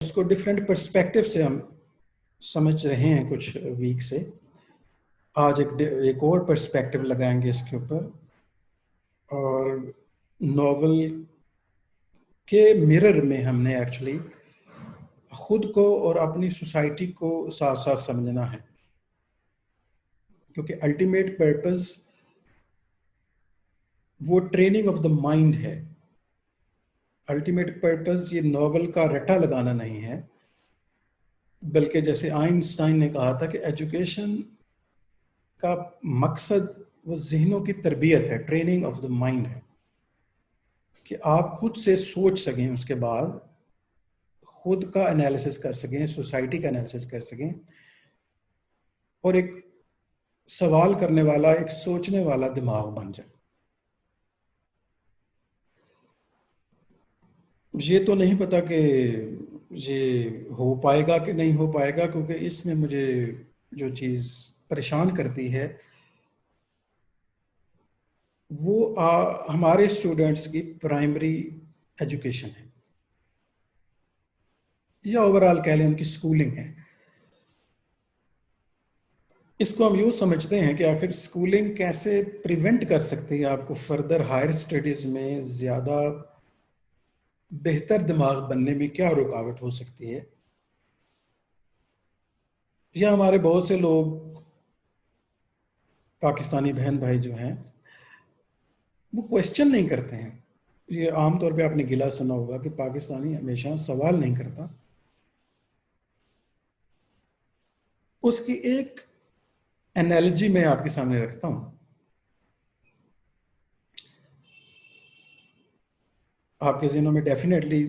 उसको different perspective से हम समझ रहे हैं कुछ वीक से। आज एक और पर्सपेक्टिव लगाएंगे इसके ऊपर, और नॉवल के मिरर में हमने एक्चुअली खुद को और अपनी सोसाइटी को साथ साथ समझना है, क्योंकि अल्टीमेट पर्पस वो ट्रेनिंग ऑफ द माइंड है। अल्टीमेट पर्पस ये नॉवल का रट्टा लगाना नहीं है, बल्कि जैसे आइंस्टाइन ने कहा था कि एजुकेशन का मकसद वो जहनों की तरबियत है, ट्रेनिंग ऑफ द माइंड है, कि आप खुद से सोच सकें, उसके बाद खुद का एनालिसिस कर सकें, सोसाइटी का एनालिसिस कर सकें, और एक सवाल करने वाला, एक सोचने वाला दिमाग बन जाए। ये तो नहीं पता कि ये हो पाएगा कि नहीं हो पाएगा, क्योंकि इसमें मुझे जो चीज़ परेशान करती है वो हमारे स्टूडेंट्स की प्राइमरी एजुकेशन है, या ओवरऑल कह लें उनकी स्कूलिंग है। इसको हम यूँ समझते हैं कि आखिर स्कूलिंग कैसे प्रिवेंट कर सकती है आपको फर्दर हायर स्टडीज़ में ज़्यादा बेहतर दिमाग बनने में, क्या रुकावट हो सकती है। या हमारे बहुत से लोग पाकिस्तानी बहन भाई जो हैं वो क्वेश्चन नहीं करते हैं। ये आमतौर पे आपने गिला सुना होगा कि पाकिस्तानी हमेशा सवाल नहीं करता। उसकी एक एनालॉजी मैं आपके सामने रखता हूँ। आपके ज़हनों में डेफिनेटली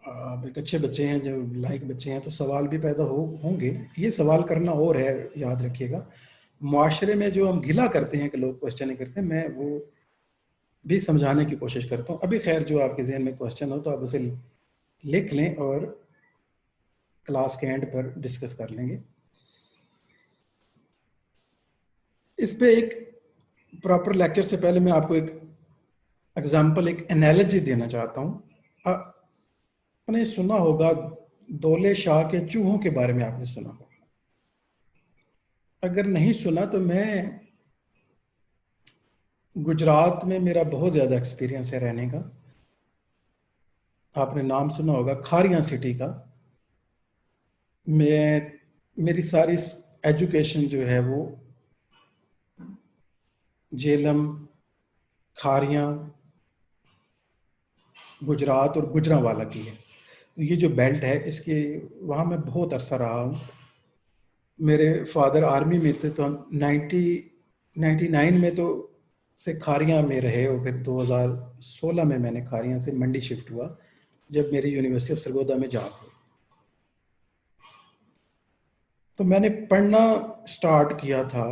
आप एक अच्छे बच्चे हैं, जो लाइक बच्चे हैं, तो सवाल भी पैदा होंगे। ये सवाल करना और है, याद रखिएगा। मुआशरे में जो हम गिला करते हैं कि लोग क्वेश्चन नहीं करते, मैं वो भी समझाने की कोशिश करता हूँ। अभी खैर जो आपके जहन में क्वेश्चन हो तो आप उसे लिख लें और क्लास के एंड पर डिस्कस कर लेंगे। इस पे एक प्रॉपर लेक्चर से पहले मैं आपको एक एग्जाम्पल, एक एनालॉजी देना चाहता हूँ। आपने सुना होगा दौले शाह के चूहों के बारे में, आपने सुना होगा। अगर नहीं सुना तो मैं, गुजरात में मेरा बहुत ज़्यादा एक्सपीरियंस है रहने का। आपने नाम सुना होगा खारियां सिटी का। मेरी सारी एजुकेशन जो है वो झेलम, खारियां, गुजरात और गुजरांवाला की है। ये जो बेल्ट है इसके, वहाँ मैं बहुत अरसा रहा हूँ। मेरे फादर आर्मी में थे, तो हम 1999 में तो से खारियां में रहे, और फिर 2016 में मैंने खारियां से मंडी शिफ्ट हुआ, जब मेरी यूनिवर्सिटी ऑफ सरगोदा में जॉब हुई। तो मैंने पढ़ना स्टार्ट किया था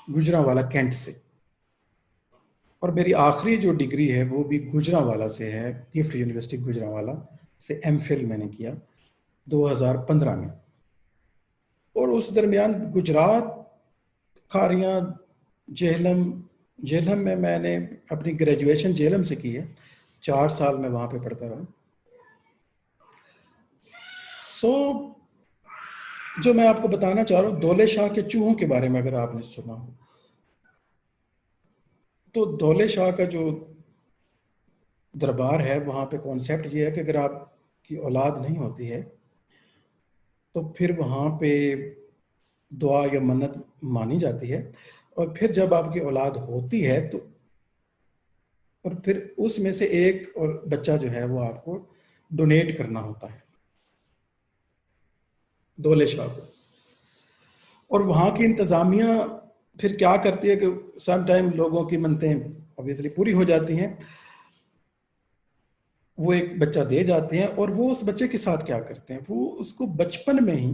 गुजरांवाला कैंट से, और मेरी आखिरी जो डिग्री है वो भी गुजरांवाला से है, गिफ्ट यूनिवर्सिटी गुजरांवाला से एमफिल मैंने किया 2015 में। और उस दरमियान गुजरात, खारियां, झेलम, झेलम में मैंने अपनी ग्रेजुएशन झेलम से की है, 4 साल मैं वहाँ पे पढ़ता रहा। जो मैं आपको बताना चाह रहा हूँ दौले शाह के चूहों के बारे में, अगर आपने सुना हो तो दौले शाह का जो दरबार है वहाँ पे कॉन्सेप्ट ये है कि अगर आपकी औलाद नहीं होती है तो फिर वहाँ पे दुआ या मन्नत मानी जाती है, और फिर जब आपकी औलाद होती है तो, और फिर उसमें से एक और बच्चा जो है वो आपको डोनेट करना होता है दौले शाह को। और वहाँ की इंतज़ामिया फिर क्या करती है कि सम टाइम लोगों की मन्नतें ऑब्वियसली पूरी हो जाती हैं, वो एक बच्चा दे जाते हैं, और वो उस बच्चे के साथ क्या करते हैं, वो उसको बचपन में ही,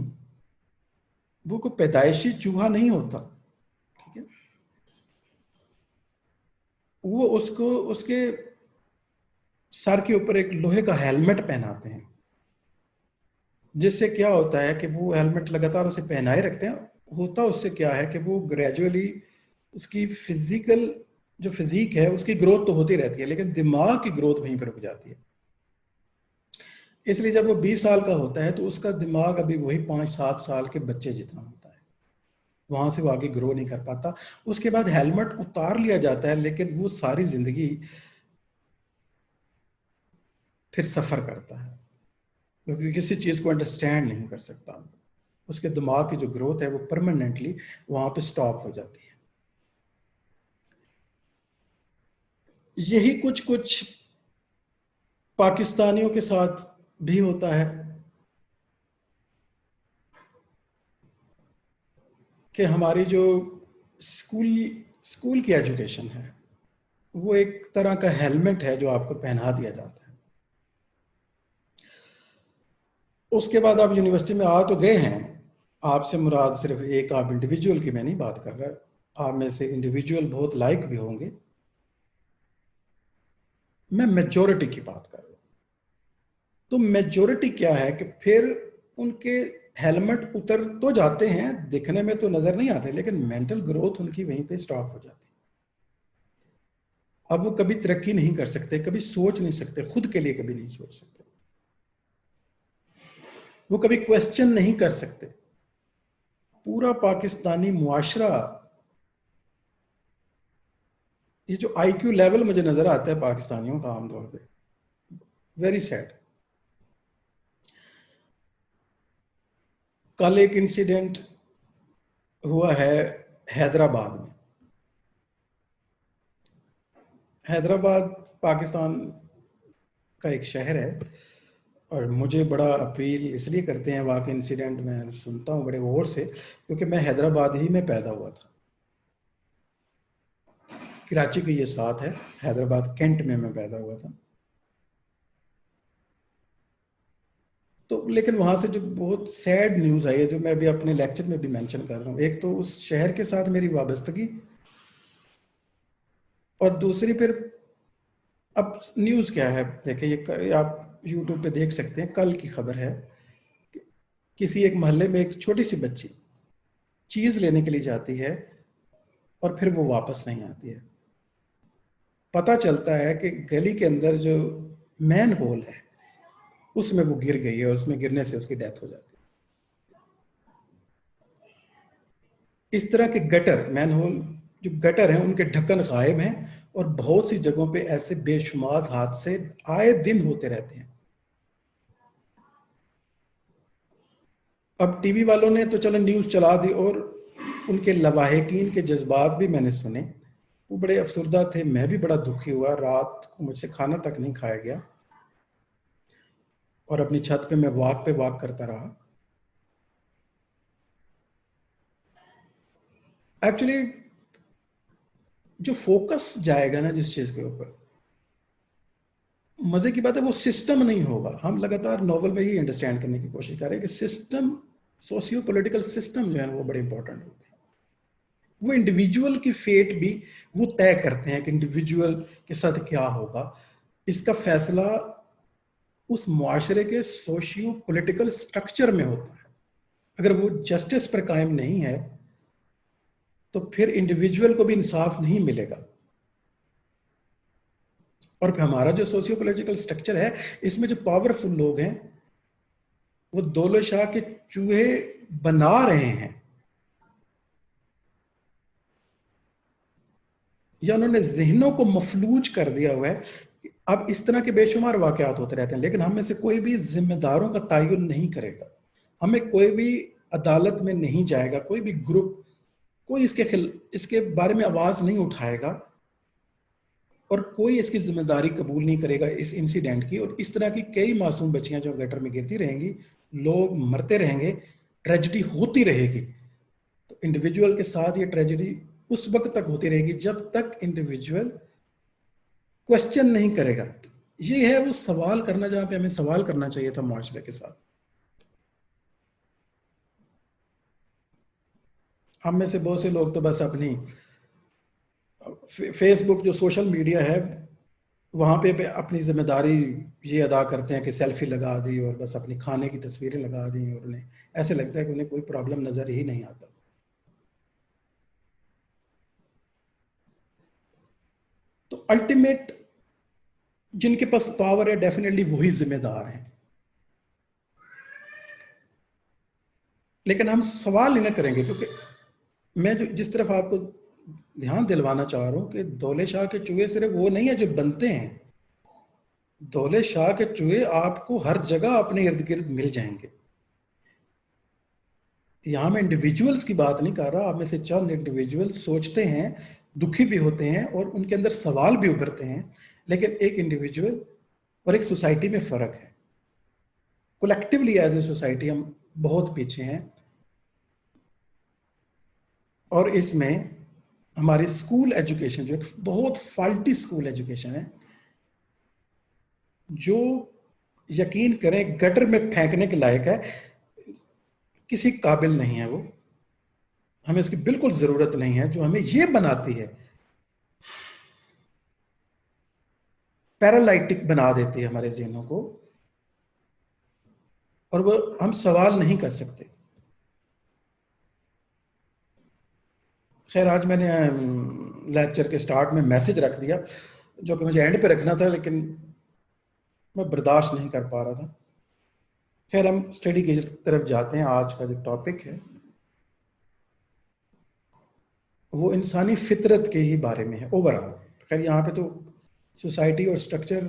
वो कोई पैदाइशी चूहा नहीं होता, ठीक है, वो उसको उसके सर के ऊपर एक लोहे का हेलमेट पहनाते हैं, जिससे क्या होता है कि वो हेलमेट लगातार उसे पहनाए रखते हैं। होता उससे क्या है कि वो ग्रेजुअली उसकी फिजिकल जो फिजिक है उसकी ग्रोथ तो होती रहती है, लेकिन दिमाग की ग्रोथ वहीं पर रुक जाती है। इसलिए जब वो 20 साल का होता है तो उसका दिमाग अभी वही 5-7 साल के बच्चे जितना होता है, वहां से वो आगे ग्रो नहीं कर पाता। उसके बाद हेलमेट उतार लिया जाता है, लेकिन वो सारी जिंदगी फिर सफर करता है, क्योंकि किसी चीज को अंडरस्टैंड नहीं कर सकता। उसके दिमाग की जो ग्रोथ है वो परमानेंटली वहां पे स्टॉप हो जाती है। यही कुछ कुछ पाकिस्तानियों के साथ भी होता है कि हमारी जो स्कूल स्कूल की एजुकेशन है वो एक तरह का हेलमेट है जो आपको पहना दिया जाता है। उसके बाद आप यूनिवर्सिटी में आ तो गए हैं, आपसे मुराद सिर्फ एक आप इंडिविजुअल की मैं नहीं बात कर रहा, आप में से इंडिविजुअल बहुत लाइक भी होंगे, मैं मेजोरिटी की बात कर रहा हूँ। तो मेजोरिटी क्या है कि फिर उनके हेलमेट उतर तो जाते हैं, दिखने में तो नजर नहीं आते, लेकिन मेंटल ग्रोथ उनकी वहीं पे स्टॉप हो जाती है। अब वो कभी तरक्की नहीं कर सकते, कभी सोच नहीं सकते, खुद के लिए कभी नहीं सोच सकते, वो कभी क्वेश्चन नहीं कर सकते। पूरा पाकिस्तानी मुआशरा, ये जो आईक्यू लेवल मुझे नजर आता है पाकिस्तानियों का आमतौर पे, वेरी सैड। कल एक इंसिडेंट हुआ है हैदराबाद में। हैदराबाद पाकिस्तान का एक शहर है, और मुझे बड़ा अपील इसलिए करते हैं वहाँ के इंसिडेंट मैं सुनता हूँ बड़े गौर से, क्योंकि मैं हैदराबाद ही में पैदा हुआ था। कराची के ये साथ है, हैदराबाद कैंट में मैं पैदा हुआ था। तो लेकिन वहाँ से जो बहुत सैड न्यूज़ आई है, जो मैं अभी अपने लेक्चर में भी मेंशन कर रहा हूँ, एक तो उस शहर के साथ मेरी वाबस्तगी, और दूसरी फिर अब न्यूज़ क्या है, देखिए ये आप यूट्यूब पे देख सकते हैं, कल की खबर है। किसी एक मोहल्ले में एक छोटी सी बच्ची चीज़ लेने के लिए जाती है और फिर वो वापस नहीं आती है। पता चलता है कि गली के अंदर जो मैन होल है उसमें वो गिर गई है, और उसमें गिरने से उसकी डेथ हो जाती है। इस तरह के गटर, मैन होल जो गटर हैं उनके ढक्कन गायब हैं, और बहुत सी जगहों पे ऐसे बेशुमार हादसे आए दिन होते रहते हैं। अब टीवी वालों ने तो चलो न्यूज़ चला दी, और उनके लवाहिकीन के जज्बात भी मैंने सुने, वो बड़े अफसरदा थे, मैं भी बड़ा दुखी हुआ, रात को मुझसे खाना तक नहीं खाया गया, और अपनी छत पे मैं वॉक पे वॉक करता रहा। एक्चुअली जो फोकस जाएगा ना जिस चीज के ऊपर, मजे की बात है वो सिस्टम नहीं होगा। हम लगातार नॉवल में ही अंडरस्टैंड करने की कोशिश कर रहे हैं कि सिस्टम, सोशियो पॉलिटिकल सिस्टम जो है वो बड़े इंपॉर्टेंट होते हैं। वो इंडिविजुअल की फेट भी वो तय करते हैं कि इंडिविजुअल के साथ क्या होगा। इसका फैसला उस मुआशरे के सोशियो पॉलिटिकल स्ट्रक्चर में होता है। अगर वो जस्टिस पर कायम नहीं है तो फिर इंडिविजुअल को भी इंसाफ नहीं मिलेगा। और फिर हमारा जो सोशियो पॉलिटिकल स्ट्रक्चर है, इसमें जो पावरफुल लोग हैं वो दौलत शाह के चूहे बना रहे हैं, या उन्होंने जहनों को मफलूज कर दिया हुआ है। अब इस तरह के बेशुमार वाकयात होते रहते हैं, लेकिन हम में से कोई भी जिम्मेदारों का तयन नहीं करेगा, हमें कोई भी अदालत में नहीं जाएगा, कोई भी ग्रुप, कोई इसके बारे में आवाज नहीं उठाएगा, और कोई इसकी जिम्मेदारी कबूल नहीं करेगा इस इंसिडेंट की। और इस तरह की कई मासूम बच्चियां जो गटर में गिरती रहेंगी, लोग मरते रहेंगे, ट्रेजिडी होती रहेगी। तो इंडिविजुअल के साथ ये ट्रेजिडी उस वक्त तक होती रहेगी जब तक इंडिविजुअल क्वेश्चन नहीं करेगा। ये है वो सवाल करना जहां पे हमें सवाल करना चाहिए था मुआशरे के साथ। हम में से बहुत से लोग तो बस अपनी फेसबुक जो सोशल मीडिया है वहां पे अपनी जिम्मेदारी ये अदा करते हैं कि सेल्फी लगा दी और बस अपनी खाने की तस्वीरें लगा दी, और उन्हें ऐसे लगता है कि उन्हें कोई प्रॉब्लम नजर ही नहीं आता। तो अल्टीमेट जिनके पास पावर है डेफिनेटली वही जिम्मेदार हैं। लेकिन हम सवाल ही ना करेंगे, क्योंकि मैं जो जिस तरफ आपको ध्यान दिलवाना चाह रहा हूँ कि दौले शाह के चूहे सिर्फ वो नहीं है जो बनते हैं। दौले शाह के चूहे आपको हर जगह अपने इर्द गिर्द मिल जाएंगे। यहाँ मैं इंडिविजुअल्स की बात नहीं कर रहा, आप में से चंद इंडिविजुअल्स सोचते हैं, दुखी भी होते हैं और उनके अंदर सवाल भी उभरते हैं, लेकिन एक इंडिविजुअल और एक सोसाइटी में फर्क है। कलेक्टिवली एज ए सोसाइटी हम बहुत पीछे हैं, और इसमें हमारी स्कूल एजुकेशन जो एक बहुत फाल्टी स्कूल एजुकेशन है, जो यकीन करें गटर में फेंकने के लायक है, किसी काबिल नहीं है वो। हमें इसकी बिल्कुल जरूरत नहीं है। जो हमें ये बनाती है, पैरालाइटिक बना देती है हमारे ज़हनों को, और वो हम सवाल नहीं कर सकते। खैर, आज मैंने लेक्चर के स्टार्ट में मैसेज रख दिया जो कि मुझे एंड पे रखना था, लेकिन मैं बर्दाश्त नहीं कर पा रहा था। खैर, हम स्टडी की तरफ जाते हैं। आज का जो टॉपिक है वो इंसानी फितरत के ही बारे में है ओवरऑल। खैर, यहाँ पे तो सोसाइटी और स्ट्रक्चर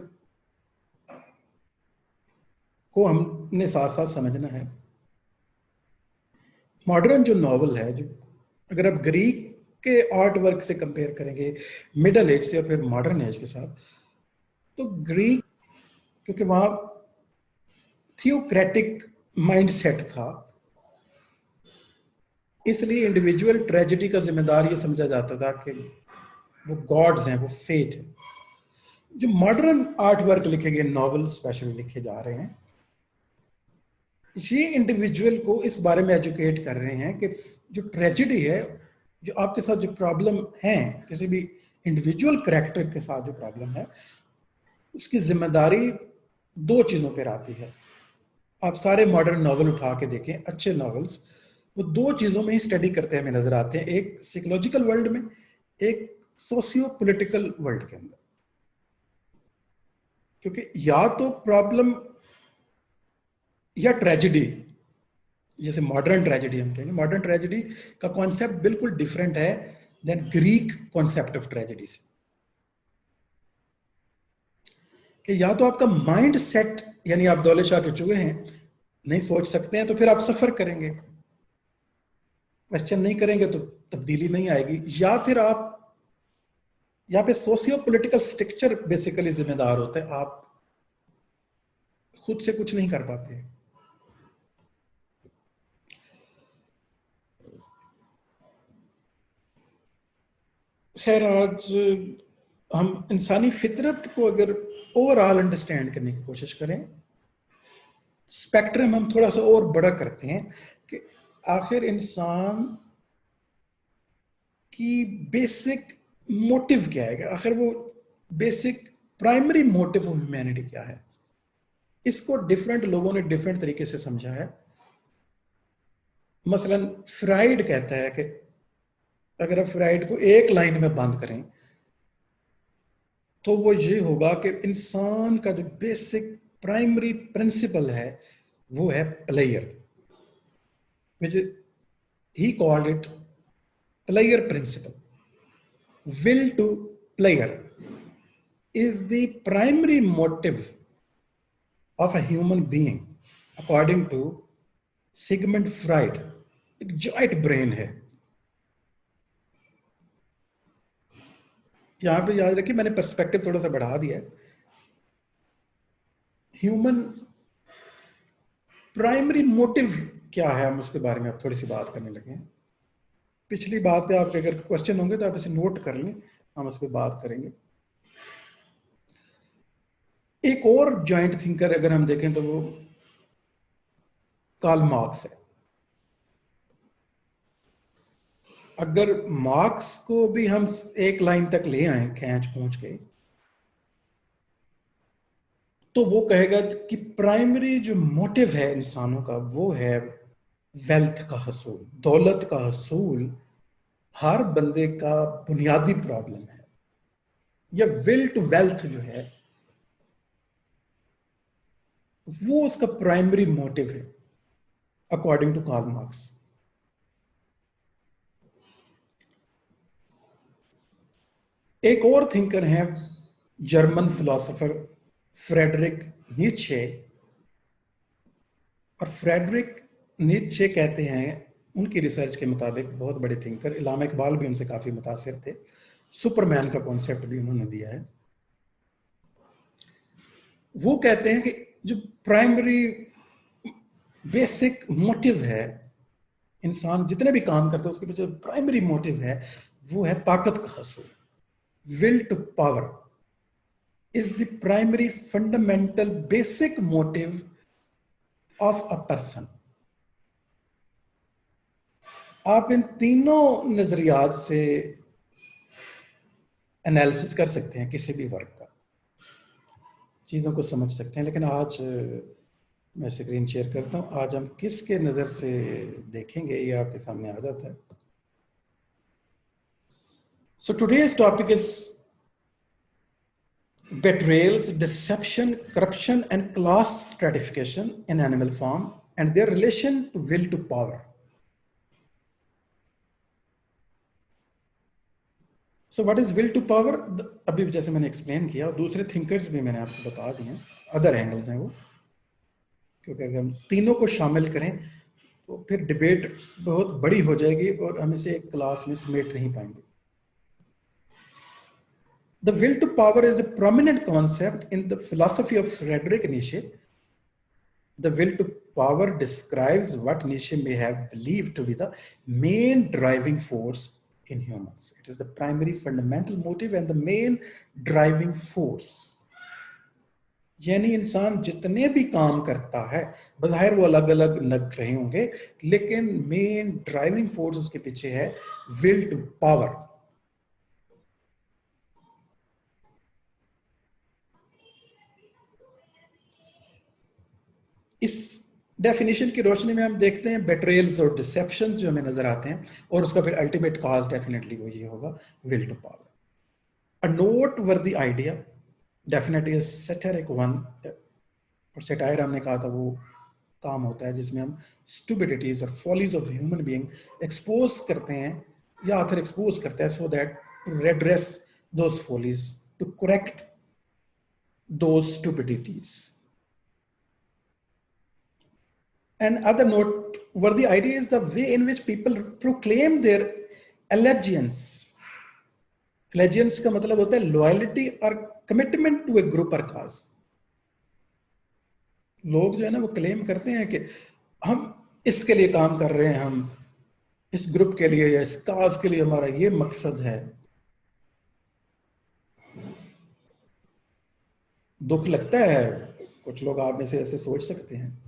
को हमने साथ साथ समझना है। मॉडर्न जो नॉवल है, जो अगर आप ग्रीक के आर्ट वर्क से कंपेयर करेंगे, मिडल एज से और फिर मॉडर्न एज के साथ, तो ग्रीक, क्योंकि वहाँ थियोक्रेटिक माइंडसेट था, इसलिए इंडिविजुअल ट्रेजेडी का जिम्मेदार ये समझा जाता था कि वो गॉड्स हैं, वो फेट है। जो मॉडर्न आर्ट वर्क लिखे गए, नॉवल स्पेशली लिखे जा रहे हैं, ये इंडिविजुअल को इस बारे में एजुकेट कर रहे हैं कि जो ट्रेजेडी है, जो आपके साथ जो प्रॉब्लम है, किसी भी इंडिविजुअल कैरेक्टर के साथ जो प्रॉब्लम है, उसकी जिम्मेदारी दो चीज़ों पर आती है। आप सारे मॉडर्न नॉवल उठा के देखें, अच्छे नॉवेल्स, वो दो चीज़ों में ही स्टडी करते हमें नजर आते हैं, एक साइकोलॉजिकल वर्ल्ड में, एक सोशियो पॉलिटिकल वर्ल्ड के अंदर। क्योंकि या तो प्रॉब्लम या ट्रेजेडी, जैसे मॉडर्न ट्रेजेडी हम कहेंगे, मॉडर्न ट्रेजेडी का कॉन्सेप्ट बिल्कुल डिफरेंट है than Greek concept of tragedy से। कि या तो आपका माइंड सेट, यानी आप दौले शाह के चूहे हैं, नहीं सोच सकते हैं, तो फिर आप सफर करेंगे, क्वेश्चन नहीं करेंगे तो तब्दीली नहीं आएगी, या फिर आप, यहाँ पे सोशियो पॉलिटिकल स्ट्रक्चर बेसिकली जिम्मेदार होता है, आप खुद से कुछ नहीं कर पाते। खैर, आज हम इंसानी फितरत को अगर ओवरऑल अंडरस्टैंड करने की कोशिश करें, स्पेक्ट्रम हम थोड़ा सा और बड़ा करते हैं कि आखिर इंसान की बेसिक मोटिव क्या है, आखिर वो basic primary motive of humanity क्या है। इसको डिफरेंट लोगों ने डिफरेंट तरीके से समझा है। मसलन फ्राइड कहता है कि अगर आप फ्राइड को एक लाइन में बंद करें तो वो ये होगा कि इंसान का जो बेसिक प्राइमरी प्रिंसिपल है वो है pleasure, which he called it pleasure principle. Will to pleasure is the primary motive of a human being according to Sigmund Freud। एक जॉइंट ब्रेन है। यहां पे याद रखिए, मैंने पर्सपेक्टिव थोड़ा सा बढ़ा दिया है। ह्यूमन प्राइमरी मोटिव क्या है, हम उसके बारे में अब थोड़ी सी बात करने लगे हैं। पिछली बात पे आपके अगर क्वेश्चन होंगे तो आप इसे नोट कर लें, हम उस पर बात करेंगे। एक और जॉइंट थिंकर अगर हम देखें तो वो कार्ल मार्क्स है। अगर मार्क्स को भी हम एक लाइन तक ले आए खींच पूछ के, तो वो कहेगा कि प्राइमरी जो मोटिव है इंसानों का वो है वेल्थ का हसूल, दौलत का हसूल हर बंदे का बुनियादी प्रॉब्लम है। या विल टू वेल्थ जो है वो उसका प्राइमरी मोटिव है। according to Karl Marx. एक और थिंकर हैं जर्मन फिलोसोफर फ्रेडरिक नीत्शे, और फ्रेडरिक नीत्शे कहते हैं, उनकी रिसर्च के मुताबिक बहुत बड़े थिंकर, इलामा इकबाल भी उनसे काफी मुतासिर थे, सुपरमैन का कॉन्सेप्ट भी उन्होंने दिया है। वो कहते हैं कि जो प्राइमरी बेसिक मोटिव है, इंसान जितने भी काम करता है उसके पीछे प्राइमरी मोटिव है वो है ताकत का हसूल। Will to power is the primary fundamental basic motive of a person. आप इन तीनों नजरियात से एनालिसिस कर सकते हैं किसी भी वर्क का, चीजों को समझ सकते हैं। लेकिन आज मैं स्क्रीन शेयर करता हूं, आज हम किसके नजर से देखेंगे ये आपके सामने आ जाता है। So today's topic is betrayals, deception, corruption, and class stratification in animal form and their relation to will to power. So what is will to power? अभी जैसे मैंने एक्सप्लेन किया, और दूसरे थिंकर्स भी मैंने आपको बता दिए, अदर एंगल्स हैं वो, क्योंकि अगर हम तीनों को शामिल करें तो फिर डिबेट बहुत बड़ी हो जाएगी और हम इसे एक क्लास में समेट नहीं पाएंगे। The will to power is a prominent concept in the philosophy of Friedrich Nietzsche. The will to power describes what Nietzsche may have believed to be the main driving force in humans. It is the primary fundamental motive and the main driving force. यानी इंसान जितने भी काम करता है, बज़ाहिर वो अलग अलग लग रहे होंगे, लेकिन मेन ड्राइविंग फोर्स उसके पीछे है विल टू पावर। इस डेफिनेशन की रोशनी में हम देखते हैं बेट्रेयल्स और डिसेप्शंस जो हमें नजर आते हैं, और उसका फिर अल्टीमेट कॉज डेफिनेटली वो ये होगा will to power. A noteworthy idea definitely is satiric one, और सैटायर हमने कहा था वो काम होता है जिसमें हम स्टूपिडिटीज और follies of human being expose करते हैं, या आखिर एक्सपोज करता है so that to redress those follies, to correct those stupidities. Another noteworthy idea is the way in which people proclaim their allegiance. Allegiance का मतलब होता है loyalty और commitment to a group or cause. लोग जो है ना वो क्लेम करते हैं कि हम इसके लिए काम कर रहे हैं, हम इस ग्रुप के लिए या इस काज के लिए हमारा ये मकसद है। दुख लगता है, कुछ लोग आप में से ऐसे सोच सकते हैं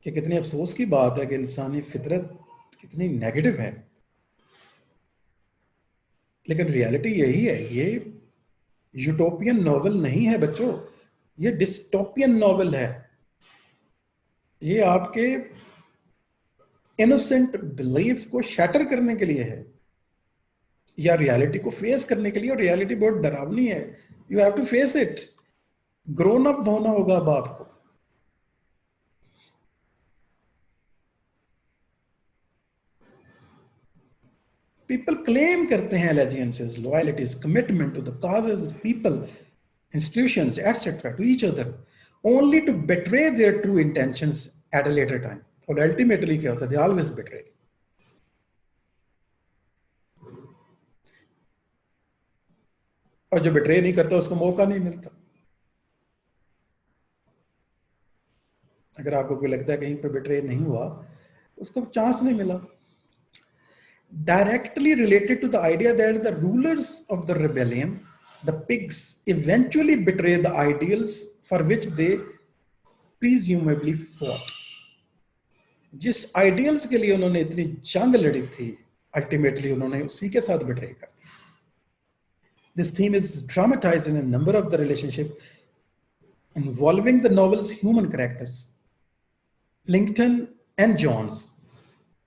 कि कितनी अफसोस की बात है कि इंसानी फितरत कितनी नेगेटिव है, लेकिन रियलिटी यही है। ये यूटोपियन नॉवल नहीं है बच्चों, ये डिस्टोपियन नॉवल है। ये आपके इनोसेंट बिलीफ को शैटर करने के लिए है, या रियलिटी को फेस करने के लिए, और रियलिटी बहुत डरावनी है। You have to face it. Grown up होना होगा अब आपको। People claim करते हैं allegiances, loyalties, commitment to the causes, people, institutions, etc. to each other, only to betray their true intentions at a later time. और ultimately क्या होता है? They always betray. और जो betray नहीं करता उसको मौका नहीं मिलता। अगर आपको कोई लगता है कहीं पे betray नहीं हुआ, उसको चांस नहीं मिला। Directly related to the idea that the rulers of the rebellion, the pigs, eventually betray the ideals for which they presumably fought. जिस ideals के लिए उन्होंने इतनी जंग लड़ी थी, ultimately उन्होंने उसी के साथ betray कर दिया। This theme is dramatized in a number of the relationship involving the novel's human characters, Lincoln and Jones.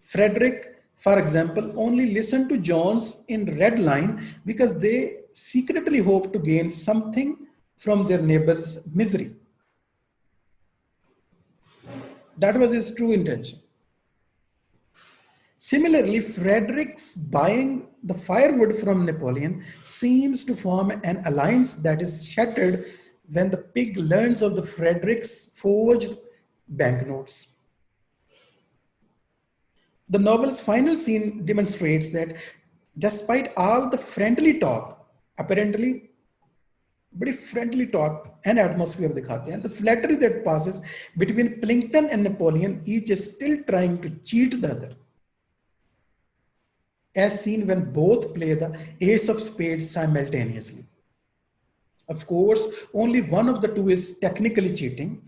Frederick, for example, only listened to Jones in Red Line because they secretly hoped to gain something from their neighbor's misery. That was his true intention. Similarly, Frederick's buying the firewood from Napoleon seems to form an alliance that is shattered when the pig learns of the Frederick's forged banknotes. The novel's final scene demonstrates that despite all the friendly talk, apparently बड़ी friendly talk and atmosphere दिखाते हैं, the flattery that passes between Plinkton and Napoleon, each is still trying to cheat the other, as seen when both play the ace of spades simultaneously. Of course, only one of the two is technically cheating,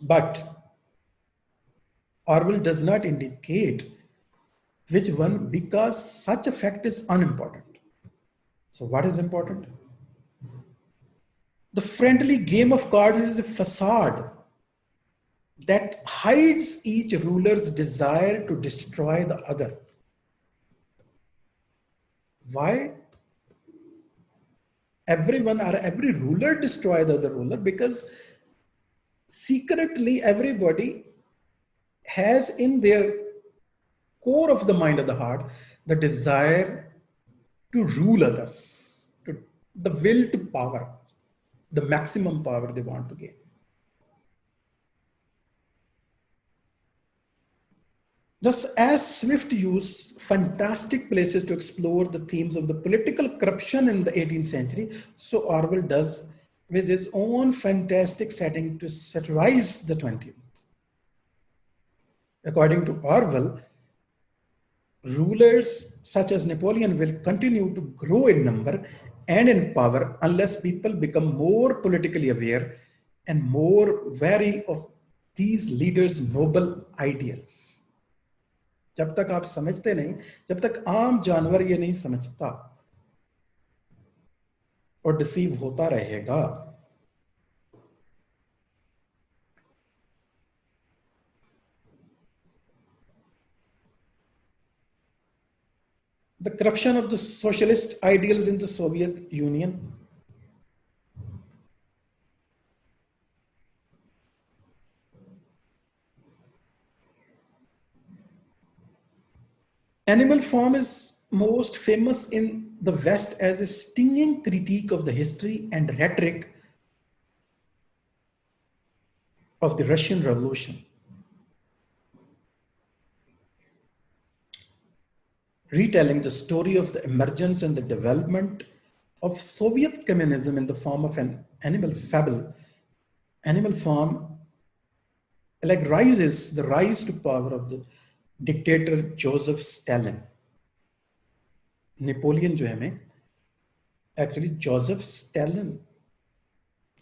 but Orwell does not indicate which one because such a fact is unimportant. So what is important? The friendly game of cards is a facade that hides each ruler's desire to destroy the other. Why everyone or every ruler destroy the other ruler? Because secretly everybody has in their core of the mind of the heart the desire to rule others, to the will to power, the maximum power they want to gain. Thus, as Swift used fantastic places to explore the themes of the political corruption in the 18th century, so Orwell does with his own fantastic setting to satirize the 20th. According to Orwell, rulers such as Napoleon will continue to grow in number and in power unless people become more politically aware and more wary of these leaders' noble ideals. जब तक आप समझते नहीं, जब तक आम जानवर ये नहीं समझता और डिसीव होता रहेगा, the corruption of the socialist ideals in the Soviet Union, Animal Farm is most famous in the West as a stinging critique of the history and rhetoric of the Russian Revolution. Retelling the story of the emergence and the development of Soviet communism in the form of an animal fable, Animal Farm allegorizes the rise to power of the dictator Joseph Stalin. Napoleon जो है में actually Joseph Stalin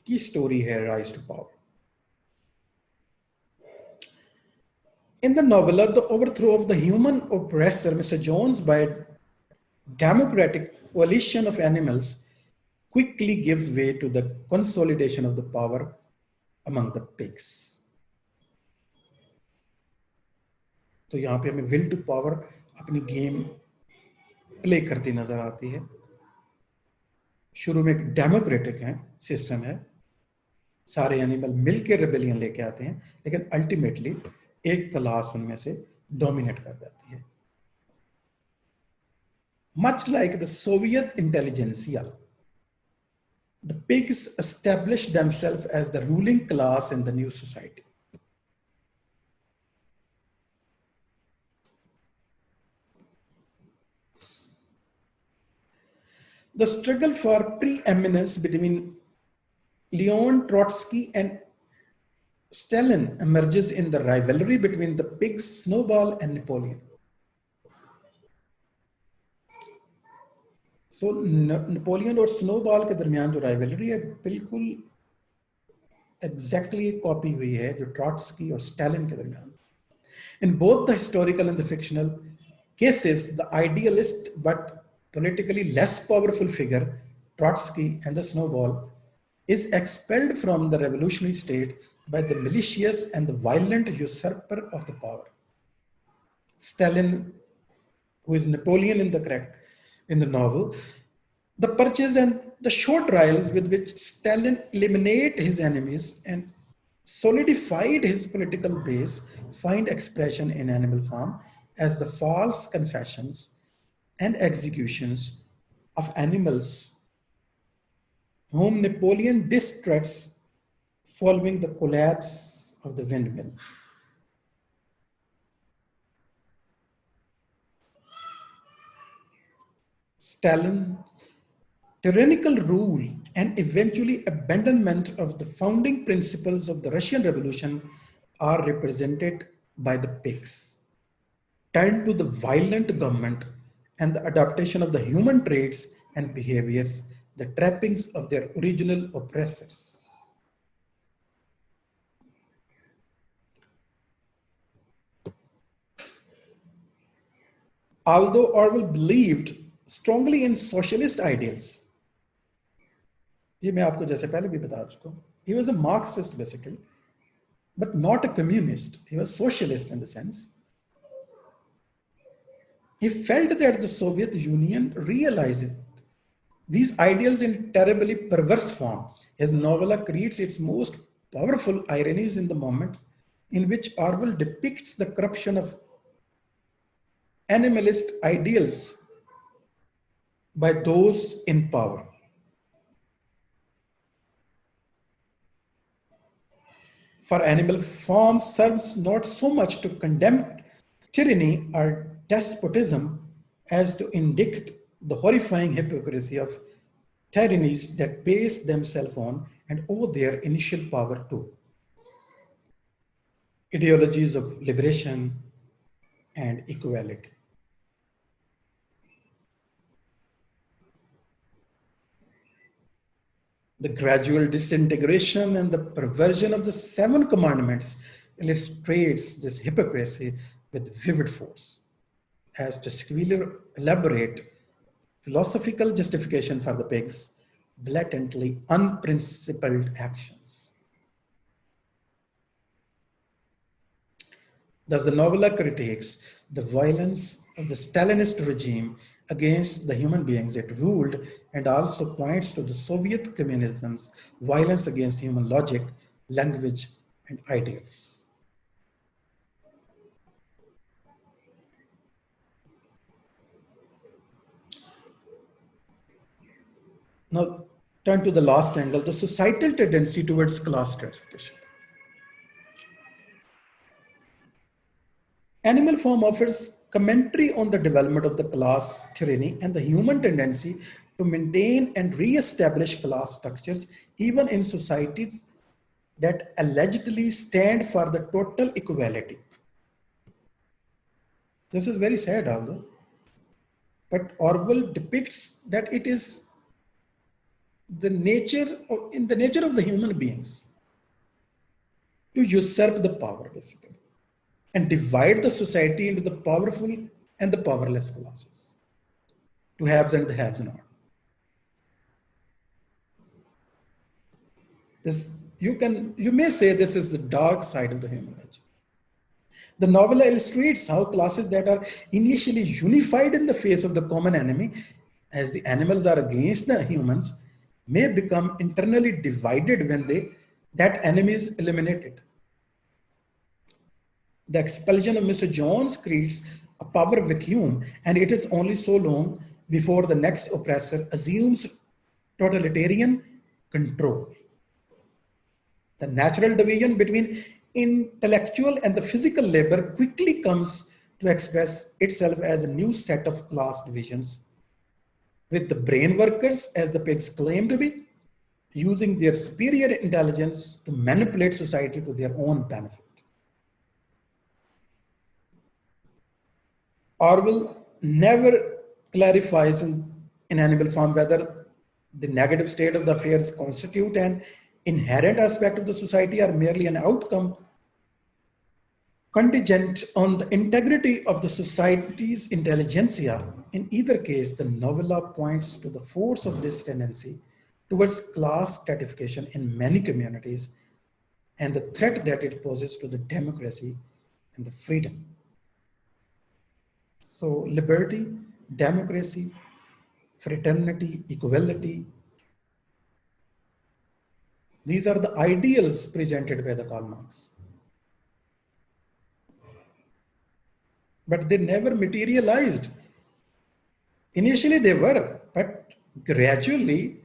की story है rise to power. In the novella, the overthrow of the human oppressor, Mr. Jones, by a democratic coalition of animals quickly gives way to the consolidation of the power among the pigs. तो यहाँ पे हमें will to power अपनी game play करती नजर आती है. शुरू में एक डेमोक्रेटिक है सिस्टम है, सारे एनिमल मिलकर रेबेलियन लेके आते हैं, लेकिन अल्टीमेटली एक क्लास उनमें से डोमिनेट कर जाती है. Much like the Soviet intelligentsia, the pigs established themselves as the ruling class in the new society. The struggle for preeminence between Leon Trotsky and Stalin emerges in the rivalry between the pigs Snowball and Napoleon. So Napoleon और Snowball के दरमियान जो rivalry है बिल्कुल exactly copy हुई है जो Trotsky और Stalin के दरमियान. In both the historical and the fictional cases, the idealist but politically less powerful figure, Trotsky and the Snowball, is expelled from the revolutionary state by the malicious and the violent usurper of the power. Stalin, who is Napoleon in the novel, the purchase and the short trials with which Stalin eliminates his enemies and solidified his political base, find expression in Animal Farm as the false confessions and executions of animals whom Napoleon distrusts following the collapse of the windmill. Stalin, tyrannical rule, and eventually abandonment of the founding principles of the Russian Revolution are represented by the pigs, turned to the violent government and the adaptation of the human traits and behaviors, the trappings of their original oppressors. Although Orwell believed strongly in socialist ideals, ये मैं आपको जैसे पहले भी बता चुका हूँ, he was a Marxist basically, but not a communist. He was socialist in the sense. He felt that the Soviet Union realizes these ideals in terribly perverse form. His novella creates its most powerful ironies in the moment in which Orwell depicts the corruption of animalist ideals by those in power. For Animal Farm serves not so much to condemn tyranny or despotism as to indict the horrifying hypocrisy of tyrannies that base themselves on and owe their initial power to ideologies of liberation and equality. The gradual disintegration and the perversion of the seven commandments illustrates this hypocrisy with vivid force. As to Squealer elaborate philosophical justification for the pigs' blatantly unprincipled actions. Thus, the novella critiques the violence of the Stalinist regime against the human beings it ruled and also points to the Soviet communism's violence against human logic, language, and ideals. Now, turn to the last angle, the societal tendency towards class stratification. Animal Farm offers commentary on the development of the class tyranny and the human tendency to maintain and re-establish class structures even in societies that allegedly stand for the total equality. This is very sad although, but Orwell depicts that it is the nature in the nature of the human beings to usurp the power basically and divide the society into the powerful and the powerless classes, to haves and the haves not. This you may say this is the dark side of the human nature. The novel illustrates how classes that are initially unified in the face of the common enemy, as the animals are against the humans, may become internally divided when that enemy is eliminated. The expulsion of Mr. Jones creates a power vacuum, and it is only so long before the next oppressor assumes totalitarian control. The natural division between intellectual and the physical labor quickly comes to express itself as a new set of class divisions, with the brain workers, as the pigs claim to be, using their superior intelligence to manipulate society to their own benefit. Orwell never clarifies in Animal Farm whether the negative state of the affairs constitute an inherent aspect of the society or merely an outcome contingent on the integrity of the society's intelligentsia. In either case, the novella points to the force of this tendency towards class stratification in many communities and the threat that it poses to the democracy and the freedom. So liberty, democracy, fraternity, equality, These are the ideals presented by the Karl Marx. But they never materialized. Initially they were, but gradually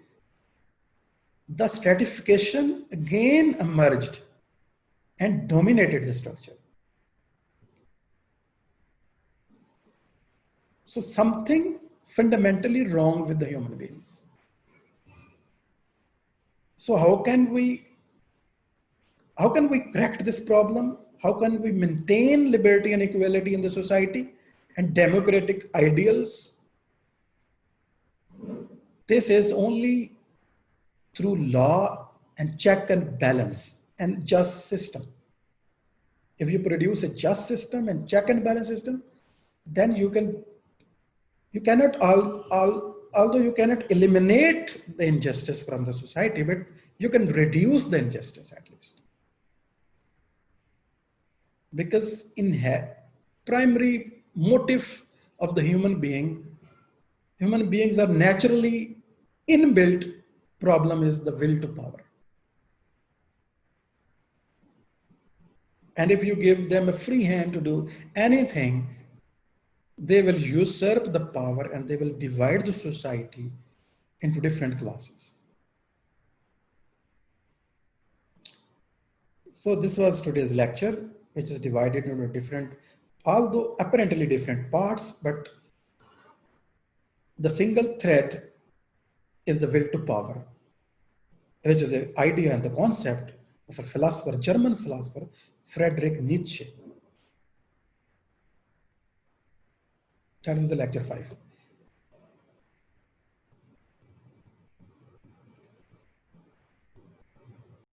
the stratification again emerged and dominated the structure. So something fundamentally wrong with the human beings. So how can we correct this problem? How can we maintain liberty and equality in the society and democratic ideals? This is only through law and check and balance and just system. If you produce a just system and check and balance system, then you cannot, although you cannot eliminate the injustice from the society, but you can reduce the injustice at least. Because primary motive of the human beings are naturally inbuilt problem is the will to power. And if you give them a free hand to do anything, they will usurp the power and they will divide the society into different classes. So this was today's lecture, which is divided into different, although apparently different parts, but the single thread is the will to power, which is an idea and the concept of a philosopher, German philosopher, Friedrich Nietzsche. That was the lecture 5.